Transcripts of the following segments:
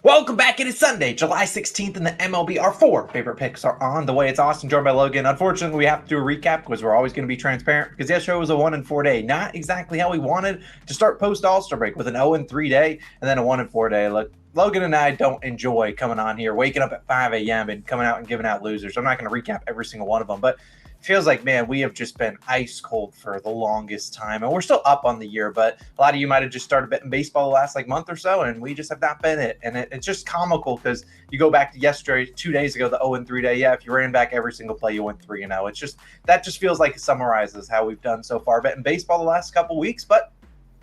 Welcome back. It is Sunday, July 16th, and the MLB. Our four favorite picks are on the way. It's Austin, joined by Logan. Unfortunately, we have to do a recap because we're always going to be transparent because yesterday was a 1-4 day. Not exactly how we wanted to start post All-Star break with an 0-3 day and then a 1-4 day. Look, Logan and I don't enjoy coming on here, waking up at 5 a.m. and coming out and giving out losers. I'm not going to recap every single one of them, but it feels like, man, we have just been ice cold for the longest time. And we're still up on the year, but a lot of you might have just started betting baseball the last month or so, and we just have not been it. And it's just comical because you go back to yesterday, 2 days ago, the 0-3 day. Yeah, if you ran back every single play, you went 3-0. It's just, that just feels like it summarizes how we've done so far betting baseball the last couple weeks. But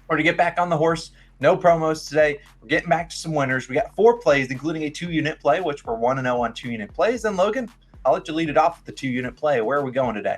we're to get back on the horse. No promos today. We're getting back to some winners. We got 4 plays, including a 2-unit play, which we're 1-0 on 2-unit plays. And Logan, I'll let you lead it off with the 2-unit play. Where are we going today?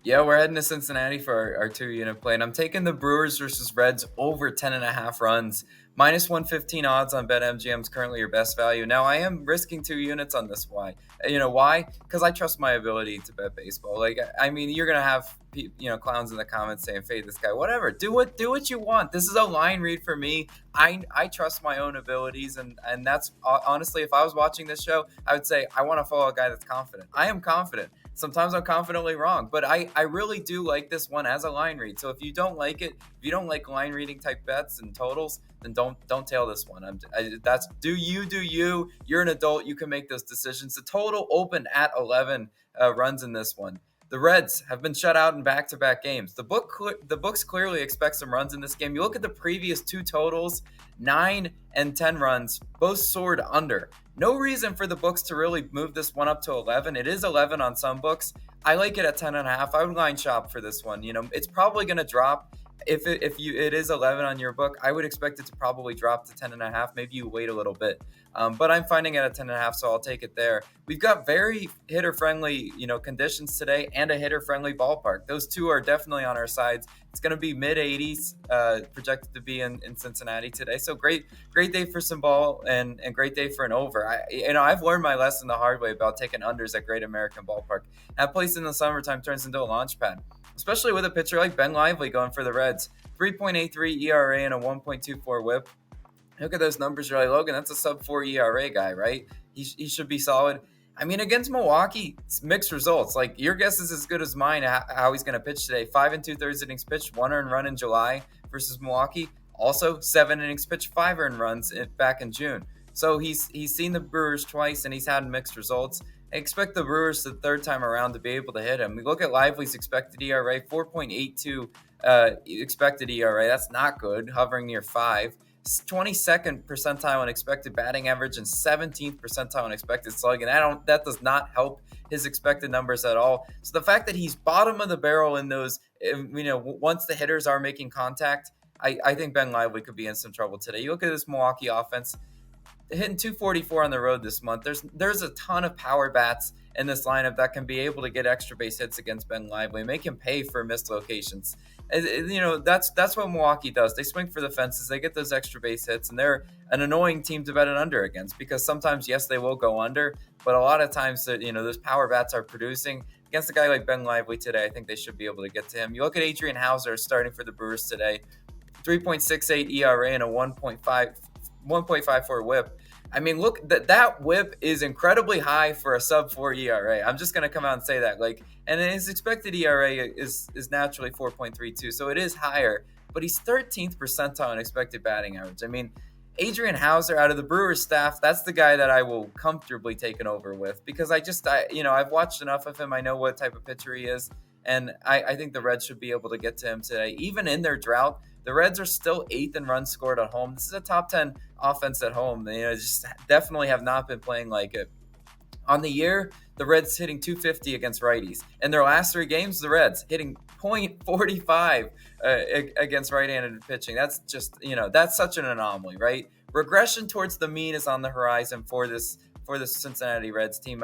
Yeah, we're heading to Cincinnati for our 2-unit play, and I'm taking the Brewers versus Reds over 10.5 runs. Minus 115 odds on BetMGM is currently your best value. Now, I am risking 2 units on this. Why? Why? Because I trust my ability to bet baseball. You're going to have clowns in the comments saying, fade this guy, whatever. Do what you want. This is a line read for me. I trust my own abilities, and that's honestly, if I was watching this show, I would say I want to follow a guy that's confident. I am confident. Sometimes I'm confidently wrong, but I really do like this one as a line read. So if you don't like it, if you don't like line reading type bets and totals, then don't tail this one. That's do you. You're an adult. You can make those decisions. The total opened at 11 runs in this one. The Reds have been shut out in back-to-back games. The books clearly expect some runs in this game. You look at the previous 2 totals, 9 and 10 runs, both soared under. No reason for the books to really move this one up to 11. It is 11 on some books. I like it at 10.5. I would line shop for this one. It's probably going to drop. If it is 11 on your book, I would expect it to probably drop to 10.5. Maybe you wait a little bit, but I'm finding it at 10.5, so I'll take it there. We've got very hitter-friendly, conditions today, and a hitter-friendly ballpark. Those two are definitely on our sides. It's going to be mid-80s, projected to be in Cincinnati today. So great day for some ball and great day for an over. I've learned my lesson the hard way about taking unders at Great American Ballpark. That place in the summertime turns into a launch pad, especially with a pitcher like Ben Lively going for the Reds. 3.83 ERA and a 1.24 whip. Look at those numbers. You're like, Logan, that's a sub-4 ERA guy, right? He should be solid. Against Milwaukee, it's mixed results. Your guess is as good as mine how he's going to pitch today. 5 2/3 innings pitched, 1 earned run in July versus Milwaukee. Also, 7 innings pitched, 5 earned runs back in June. So he's seen the Brewers twice, and he's had mixed results. I expect the Brewers the third time around to be able to hit him. We look at Lively's expected ERA, 4.82 expected ERA. That's not good, hovering near 5. 22nd percentile in expected batting average and 17th percentile in expected slugging. That does not help his expected numbers at all. So the fact that he's bottom of the barrel in those, once the hitters are making contact, I think Ben Lively could be in some trouble today. You look at this Milwaukee offense, hitting 244 on the road this month. There's a ton of power bats in this lineup that can be able to get extra base hits against Ben Lively, make him pay for missed locations. That's what Milwaukee does. They swing for the fences. They get those extra base hits, and they're an annoying team to bet an under against because sometimes, yes, they will go under, but a lot of times that those power bats are producing. Against a guy like Ben Lively today, I think they should be able to get to him. You look at Adrian Hauser starting for the Brewers today, 3.68 ERA and a 1.54 whip. Look, that whip is incredibly high for a sub-4 ERA. I'm just going to come out and say that. And his expected ERA is naturally 4.32, so it is higher, but he's 13th percentile in expected batting average. Adrian Hauser out of the Brewers staff, that's the guy that I will comfortably take an over with because I've watched enough of him. I know what type of pitcher he is, and I think the Reds should be able to get to him today. Even in their drought, the Reds are still 8th in runs scored at home. This is a top 10 offense at home. They just definitely have not been playing like it. On the year, the Reds hitting 250 against righties. In their last 3 games, the Reds hitting .45 against right-handed pitching. That's just, that's such an anomaly, right? Regression towards the mean is on the horizon for this Cincinnati Reds team.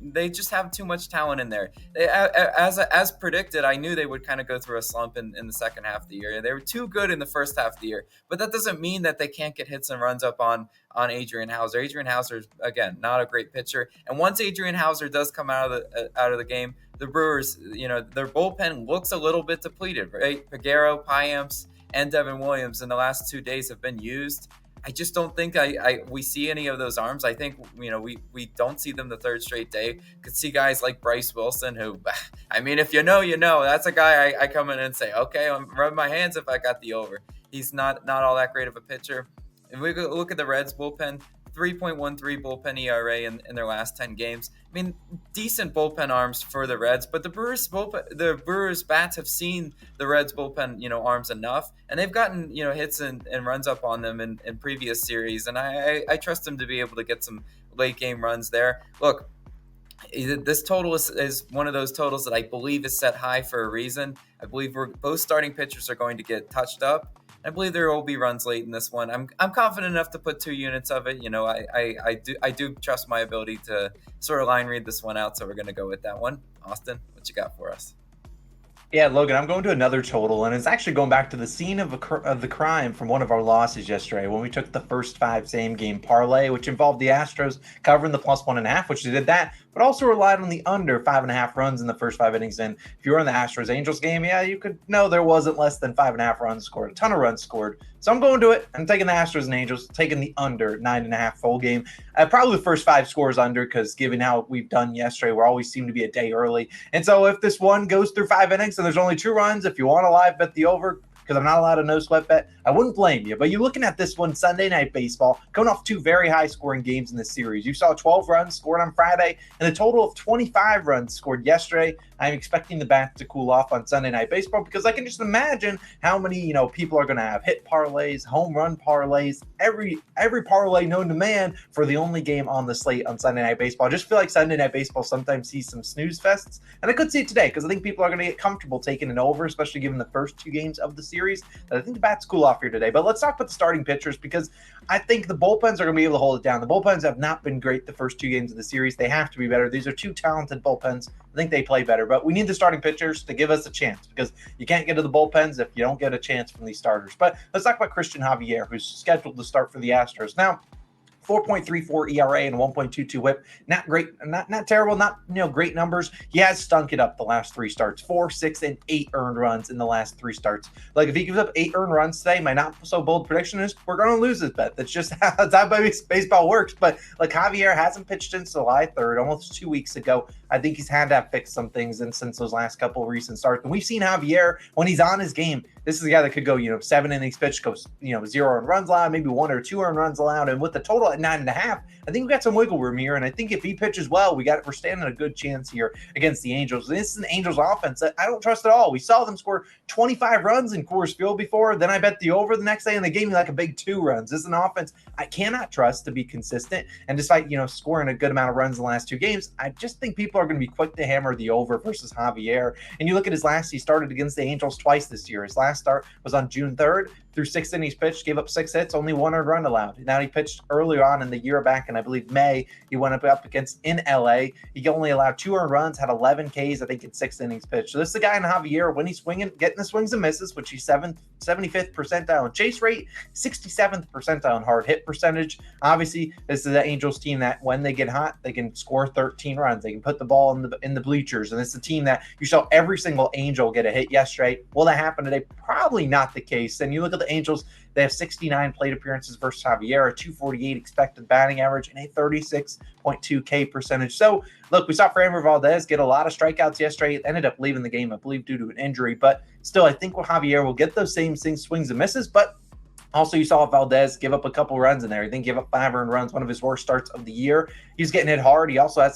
They just have too much talent in there. As predicted, I knew they would kind of go through a slump in the second half of the year. They were too good in the first half of the year, but that doesn't mean that they can't get hits and runs up on Adrian Hauser. Adrian Hauser, again, not a great pitcher. And once Adrian Hauser does come out of the game, the Brewers, their bullpen looks a little bit depleted, right? Peguero, Payamps, and Devin Williams in the last 2 days have been used. I just don't think we see any of those arms. I think, we don't see them the third straight day. Could see guys like Bryce Wilson, who, I mean, if you know, that's a guy I come in and say, okay, I'm rubbing my hands if I got the over. He's not all that great of a pitcher. If we look at the Reds bullpen, 3.13 bullpen ERA in their last 10 games. I mean, decent bullpen arms for the Reds, but the Brewers bats have seen the Reds bullpen, arms enough, and they've gotten, hits and runs up on them in previous series, and I trust them to be able to get some late game runs there. Look, this total is one of those totals that I believe is set high for a reason. I believe both starting pitchers are going to get touched up. I believe there will be runs late in this one. I'm confident enough to put 2 units of it. I do trust my ability to sort of line read this one out. So we're going to go with that one. Austin, what you got for us? Yeah, Logan, I'm going to another total, and it's actually going back to the scene of the crime from one of our losses yesterday when we took the first 5 same-game parlay, which involved the Astros covering the +1.5, which they did that, but also relied on the under 5.5 runs in the first 5 innings. And if you were in the Astros-Angels game, yeah, you could know there wasn't less than 5.5 runs scored, a ton of runs scored. So I'm going to it. I'm taking the Astros and Angels, taking the under 9.5 full game. Probably the first 5 scores under, because given how we've done yesterday, we always seem to be a day early. And so if this one goes through 5 innings and there's only 2 runs, if you want to live bet the over, because I'm not allowed a no sweat bet, I wouldn't blame you. But you're looking at this one, Sunday Night Baseball, coming off 2 very high scoring games in this series. You saw 12 runs scored on Friday and a total of 25 runs scored yesterday. I'm expecting the bats to cool off on Sunday Night Baseball, because I can just imagine how many, people are going to have hit parlays, home run parlays, every parlay known to man for the only game on the slate on Sunday Night Baseball. I just feel like Sunday Night Baseball sometimes sees some snooze fests, and I could see it today, because I think people are going to get comfortable taking an over, especially given the first 2 games of the series. I think the bats cool off here today. But let's talk about the starting pitchers, because I think the bullpens are going to be able to hold it down. The bullpens have not been great the first 2 games of the series. They have to be better. These are 2 talented bullpens. I think they play better, but we need the starting pitchers to give us a chance, because you can't get to the bullpens if you don't get a chance from these starters. But let's talk about Christian Javier, who's scheduled to start for the Astros. Now, 4.34 ERA and 1.22 whip. Not great, not terrible, not great numbers. He has stunk it up the last 3 starts. 4, 6, and 8 earned runs in the last 3 starts. Like, if he gives up 8 earned runs today, my not so bold prediction is we're going to lose this bet. That's just how baseball works. But like, Javier hasn't pitched since July 3rd, almost 2 weeks ago. I think he's had to have fixed some things since those last couple of recent starts. And we've seen Javier, when he's on his game, this is a guy that could go, 7 innings pitched, goes, 0 earned runs allowed, maybe 1 or 2 earned runs allowed. And with the total at 9.5, I think we got some wiggle room here. And I think if he pitches well, we're standing a good chance here against the Angels. This is an Angels offense that I don't trust at all. We saw them score 25 runs in Coors Field before. Then I bet the over the next day, and they gave me like a big 2 runs. This is an offense I cannot trust to be consistent. And despite, scoring a good amount of runs in the last 2 games, I just think people are going to be quick to hammer the over versus Javier. And you look at he started against the Angels twice this year. His last start was on June 3rd. Through 6 innings pitched, gave up 6 hits, only 1 earned run allowed. Now he pitched earlier on in the year back, and I believe May, he went up against in LA. He only allowed 2 earned runs, had 11 Ks, I think, in 6 innings pitched. So this is the guy in Javier, when he's swinging, getting the swings and misses, which he's 75th percentile in chase rate, 67th percentile in hard hit percentage. Obviously, this is the Angels team that when they get hot, they can score 13 runs. They can put the ball in the bleachers. And it's a team that you saw every single Angel get a hit yesterday. Will that happen today? Probably not the case. And you look at the Angels, they have 69 plate appearances versus Javier, a 248 expected batting average, and a 36.2 K percentage. So, look, we saw Framber Valdez get a lot of strikeouts yesterday. It ended up leaving the game, I believe, due to an injury. But still, I think with Javier, we'll get those same swings and misses. But also, you saw Valdez give up a couple runs in there. He didn't give up 5 earned runs, one of his worst starts of the year. He's getting hit hard. He also had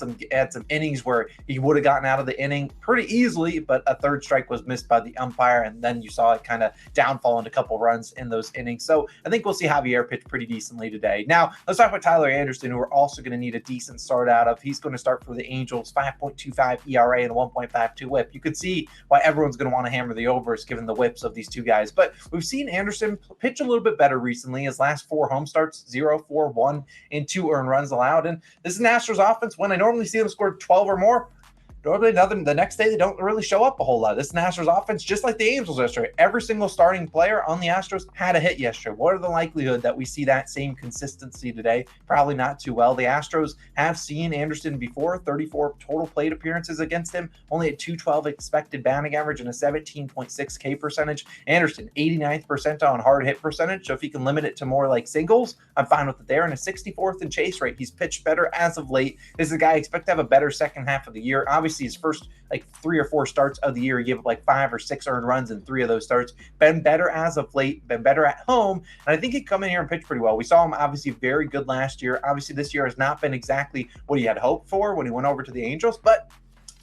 some innings where he would have gotten out of the inning pretty easily, but a 3rd strike was missed by the umpire, and then you saw it kind of downfall into a couple runs in those innings. So I think we'll see Javier pitch pretty decently today. Now, let's talk about Tyler Anderson, who we're also going to need a decent start out of. He's going to start for the Angels, 5.25 ERA and 1.52 whip. You could see why everyone's going to want to hammer the overs given the whips of these 2 guys. But we've seen Anderson pitch a little bit better recently. His last 4 home starts, 0, 4, 1, and 2 earned runs allowed. And this is an Astros offense when I normally see them score 12 or more. Normally, the next day they don't really show up a whole lot. This Astros offense, just like the Angels yesterday, every single starting player on the Astros had a hit yesterday. What are the likelihood that we see that same consistency today? Probably not too well. The Astros have seen Anderson before, 34 total plate appearances against him, only a 212 expected batting average and a 17.6 K percentage. Anderson, 89th percentile on hard hit percentage. So if he can limit it to more like singles, I'm fine with it there. And a 64th in chase rate. He's pitched better as of late. This is a guy I expect to have a better second half of the year. Obviously, his first like 3 or 4 starts of the year, he gave up like 5 or 6 earned runs in 3 of those starts. Been better as of late, been better at home, and I think he'd come in here and pitch pretty well. We saw him obviously very good last year. Obviously, this year has not been exactly what he had hoped for when he went over to the Angels, but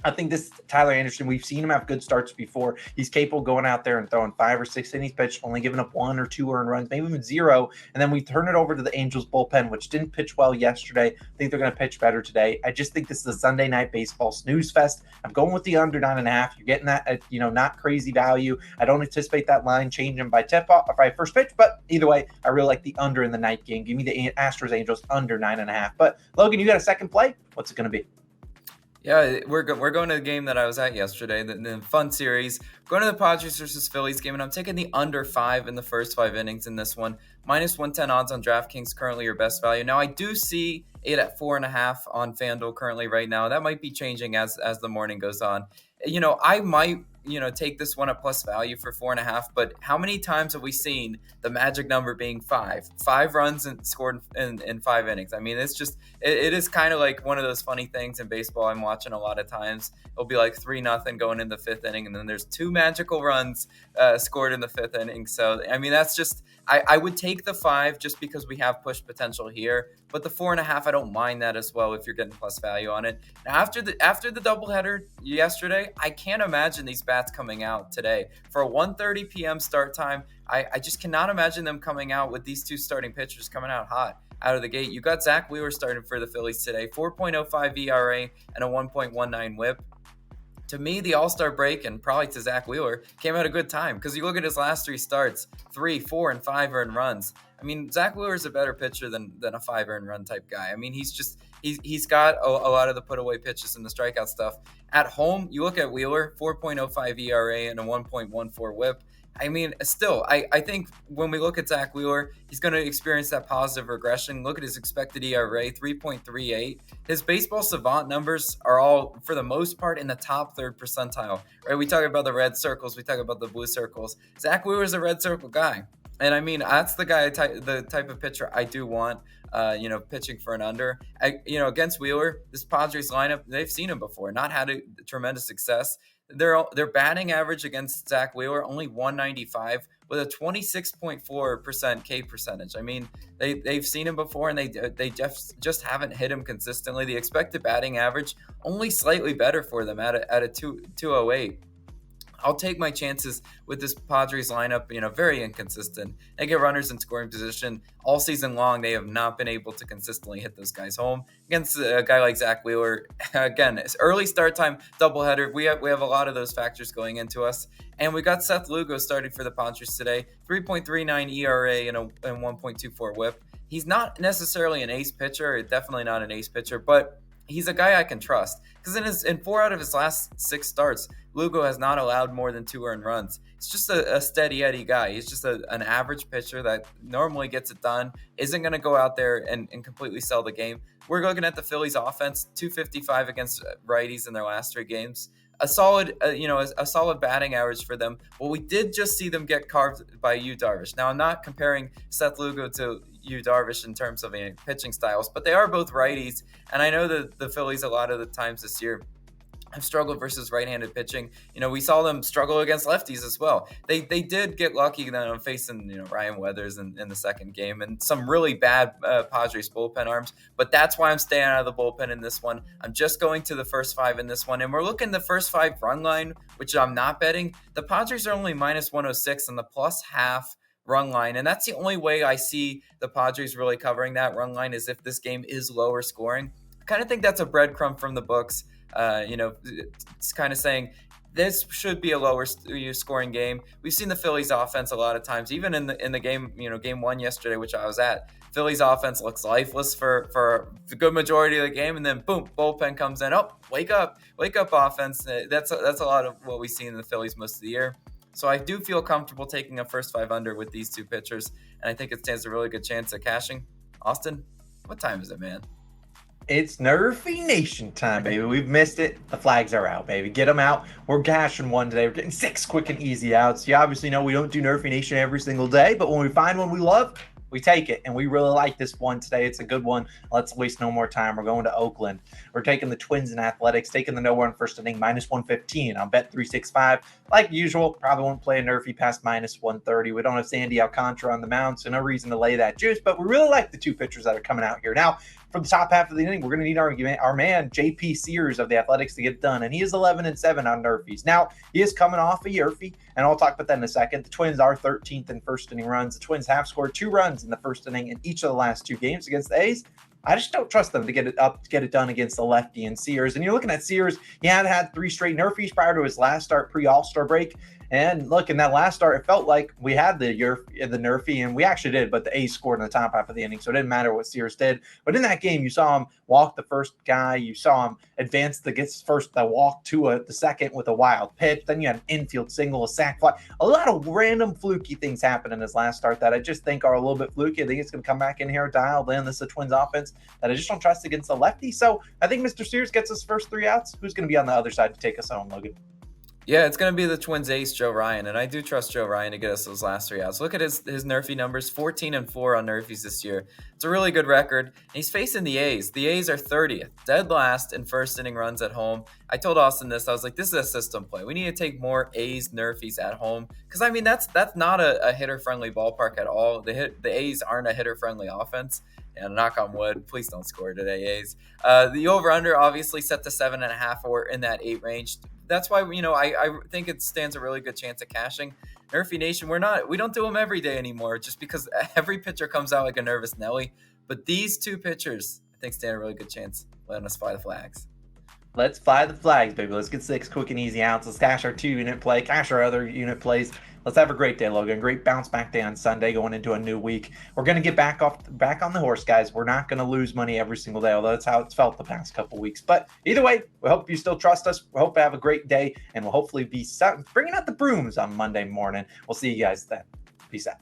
I think this Tyler Anderson, we've seen him have good starts before. He's capable of going out there and throwing 5 or 6 innings pitched, only giving up 1 or 2 earned runs, maybe even 0. And then we turn it over to the Angels bullpen, which didn't pitch well yesterday. I think they're going to pitch better today. I just think this is a Sunday night baseball snooze fest. I'm going with the under 9.5. You're getting that at, not crazy value. I don't anticipate that line changing by tip-off or by first pitch, but either way, I really like the under in the night game. Give me the Astros Angels under 9.5. But Logan, you got a second play? What's it going to be? Yeah, we're going to the game that I was at yesterday, the fun series. Going to the Padres versus Phillies game, and I'm taking the under 5 in the first 5 innings in this one. Minus 110 odds on DraftKings, currently your best value. Now, I do see it at 4.5 on FanDuel currently right now. That might be changing as the morning goes on. I might take this one at plus value for 4.5, but how many times have we seen the magic number being 5 runs and scored in 5 innings? I mean, it's just it is kind of like one of those funny things in baseball I'm watching a lot of times. It'll be like 3-0 going in the 5th inning, and then there's 2 magical runs scored in the 5th inning. So I mean, that's just I would take the 5 just because we have push potential here, but the 4.5, I don't mind that as well if you're getting plus value on it. Now, after the doubleheader yesterday, I can't imagine these bats coming out today for a 1:30 p.m. start time. I just cannot imagine them coming out with these 2 starting pitchers coming out hot out of the gate. You got Zach Wheeler starting for the Phillies today, 4.05 ERA and a 1.19 WHIP. To me, the All-Star break, and probably to Zach Wheeler, came at a good time because you look at his last 3 starts, 3, 4, and 5 earned runs. I mean, Zach Wheeler is a better pitcher than a 5 earned run type guy. I mean, he's got a lot of the put away pitches and the strikeout stuff. At home, you look at Wheeler, 4.05 ERA and a 1.14 WHIP. I mean, still, I think when we look at Zach Wheeler, he's going to experience that positive regression. Look at his expected ERA, 3.38. His baseball savant numbers are all, for the most part, in the top 3rd percentile. Right? We talk about the red circles. We talk about the blue circles. Zach Wheeler is a red circle guy. And I mean, that's the guy, the type of pitcher I do want, pitching for an under. Against Wheeler, this Padres lineup, they've seen him before, not had a tremendous success. Their batting average against Zach Wheeler, only 195 with a 26.4% K percentage. I mean, they've seen him before, and they just haven't hit him consistently. The expected batting average, only slightly better for them at a 208. I'll take my chances with this Padres lineup, very inconsistent. They get runners in scoring position all season long. They have not been able to consistently hit those guys home. Against a guy like Zach Wheeler, again, it's early start time, doubleheader. We have a lot of those factors going into us. And we got Seth Lugo starting for the Padres today, 3.39 ERA and 1.24 WHIP. He's not necessarily an ace pitcher, definitely not an ace pitcher, but he's a guy I can trust because in 4 out of his last 6 starts, Lugo has not allowed more than 2 earned runs. It's just a steady Eddie guy. He's just an average pitcher that normally gets it done, isn't going to go out there and completely sell the game. We're looking at the Phillies offense, 255 against righties in their last 3 games. A solid, a solid batting average for them. Well, we did just see them get carved by Yu Darvish. Now, I'm not comparing Seth Lugo to Yu Darvish in terms of pitching styles, but they are both righties. And I know that the Phillies a lot of the times this year have struggled versus right-handed pitching. We saw them struggle against lefties as well. They did get lucky then on facing Ryan Weathers in the second game and some really bad Padres bullpen arms. But that's why I'm staying out of the bullpen in this one. I'm just going to the first 5 in this one, and we're looking the first 5 run line, which I'm not betting. The Padres are only minus 106 on the plus half run line, and that's the only way I see the Padres really covering that run line is if this game is lower scoring. I kind of think that's a breadcrumb from the books. It's kind of saying this should be a lower scoring game. We've seen the Phillies offense a lot of times, even in the game, game 1 yesterday, which I was at. Phillies offense looks lifeless for the good majority of the game, and then boom, bullpen comes in. Oh, wake up offense. That's a lot of what we see in the Phillies most of the year. So I do feel comfortable taking a first 5 under with these two pitchers, and I think it stands a really good chance at cashing. Austin, what time is it, man? It's Nerfy Nation time, baby. We've missed it. The flags are out, baby. Get them out. We're cashing one today. We're getting 6 quick and easy outs. You obviously know we don't do Nerfy Nation every single day, but when we find one we love, we take it. And we really like this one today. It's a good one. Let's waste no more time. We're going to Oakland. We're taking the Twins and Athletics, taking the no run first inning, -115 on Bet365. Like usual, probably won't play a Nerfy past -130. We don't have Sandy Alcantara on the mound, so no reason to lay that juice. But we really like the two pitchers that are coming out here. Now, for the top half of the inning, we're going to need our man, JP Sears of the Athletics, to get it done. And he is 11-7 on Nerfies. Now, he is coming off a Yerfy, and I'll talk about that in a second. The Twins are 13th in first inning runs. The Twins have scored 2 runs in the first inning in each of the last 2 games against the A's. I just don't trust them to get it done against the lefty and Sears. And you're looking at Sears, he had 3 straight Nerfies prior to his last start pre-All-Star break. And look, in that last start, it felt like we had the Nerfy, and we actually did, but the A's scored in the top half of the inning, so it didn't matter what Sears did. But in that game, you saw him walk the first guy. You saw him advance the walk to the second with a wild pitch. Then you had an infield single, a sac fly. A lot of random fluky things happened in his last start that I just think are a little bit fluky. I think it's going to come back in here dialed in. This is the Twins offense that I just don't trust against the lefty. So I think Mr. Sears gets his first 3 outs. Who's going to be on the other side to take us home, Logan? Yeah, it's going to be the Twins ace, Joe Ryan, and I do trust Joe Ryan to get us those last 3 outs. Look at his Nerfy numbers, 14-4 on Nerfies this year. It's a really good record. And he's facing the A's. The A's are 30th, dead last in first inning runs at home. I told Austin this. I was like, this is a system play. We need to take more A's Nerfies at home because, I mean, that's not a hitter-friendly ballpark at all. The A's aren't a hitter-friendly offense. And knock on wood, please don't score today, A's. The over-under obviously set to 7.5 or in that 8 range. That's why, I think it stands a really good chance of cashing. Nerfy Nation, we don't do them every day anymore just because every pitcher comes out like a nervous Nelly. But these 2 pitchers, I think, stand a really good chance letting us fly the flags. Let's fly the flags, baby. Let's get 6 quick and easy outs. Let's cash our 2-unit play, cash our other unit plays. Let's have a great day, Logan. Great bounce back day on Sunday going into a new week. We're going to get back on the horse, guys. We're not going to lose money every single day, although that's how it's felt the past couple weeks. But either way, we hope you still trust us. We hope you have a great day, and we'll hopefully be bringing out the brooms on Monday morning. We'll see you guys then. Peace out.